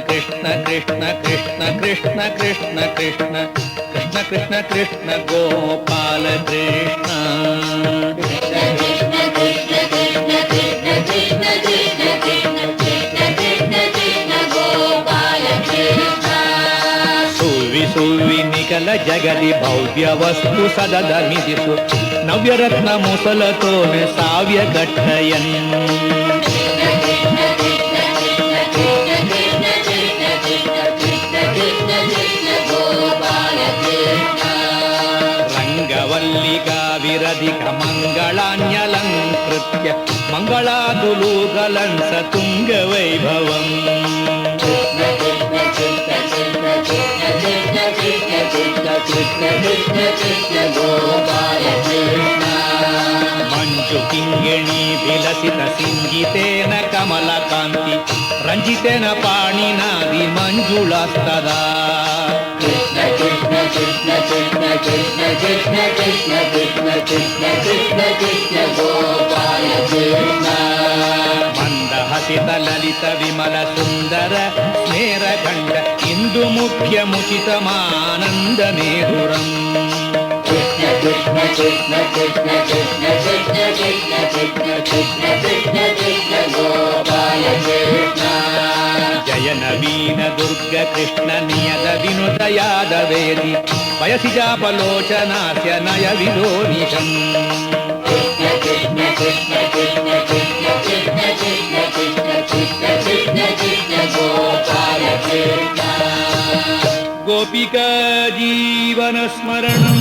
కృష్ణ కృష్ణ కృష్ణ కృష్ణ కృష్ణ కృష్ణ కృష్ణ కృష్ణ కృష్ణ గోపాల కృష్ణ ಸುವಿ ಸುವಿ ನಿಖಲ ಜಗದಿ ಭವ್ಯ ವಸ್ತು ಸದದ ಮಿದಿಸು ನವ್ಯರತ್ನ ಮುಸಲತೋನೆ ಸಾವ್ಯ ಕಟ್ಟಯನ್ ರಂಗವಲ್ಲಿಗಾ ವಿರಧಿಕ ಮಂಗಳಾನ್ಯಲಂಕೃತ್ಯ ಮಂಗಳಾದುಲೂಗಲಂಸ ತುಂಗ ವೈಭವಂ ಮಂಜು ಕಿಂಗಿಣಿ ವಿಲಸಿತ ಸಿಂಗಿತೇನ ಕಮಲಕಾಂತಿ ರಂಜಿತೇನ ಪಾಣಿನಾದಿ ಮಂಜುಳಾಸ್ತದಾ ಕೃಷ್ಣ ಕೃಷ್ಣ ಕೃಷ್ಣ ಕೃಷ್ಣ ಕೃಷ್ಣ ಕೃಷ್ಣ ಕೃಷ್ಣ ಕೃಷ್ಣ ಕೃಷ್ಣ ಕೃಷ್ಣ ಕೃಷ್ಣ ಗೋಪಾಲ ಕೃಷ್ಣ ಮಂದಹಸಿತ ಲಲಿತ ವಿಮಲ ಸುಂದರ ಸ್ಮೇರ ಖಂಡ ಇಂದು ಮುಖ್ಯ ಮುಚಿತಮಾನಂದ ಮೇಧುರಂ ಕೃಷ್ಣ ಕೃಷ್ಣ ಕೃಷ್ಣ ಕೃಷ್ಣ ಕೃಷ್ಣ ಕೃಷ್ಣ ಕೃಷ್ಣ ಕೃಷ್ಣ ಕೃಷ್ಣ ಕೃಷ್ಣ ಕೃಷ್ಣ ಗೋಪಾಲ ಕೃಷ್ಣ ಜಯ ನವೀನ ದುರ್ಗ ಕೃಷ್ಣ ನಿಯದ ವಿನುತಯಾದ ವೇದಿ ವಯಸಿ ಜಾಪಲೋಚನಾಸ್ಯ ನಯ ವಿದೋನಿಶಂ ಕೃಷ್ಣ ಕೃಷ್ಣ ಕೃಷ್ಣ ಕೃಷ್ಣ ಕೃಷ್ಣ ಕೃಷ್ಣ ಕೃಷ್ಣ ಕೃಷ್ಣ ಕೃಷ್ಣ ಕೃಷ್ಣ ಕೃಷ್ಣ ಗೋಪಾಲ ಕೃಷ್ಣ ಗೋಪಿಕಾ ಜೀವನ ಸ್ಮರಣಂ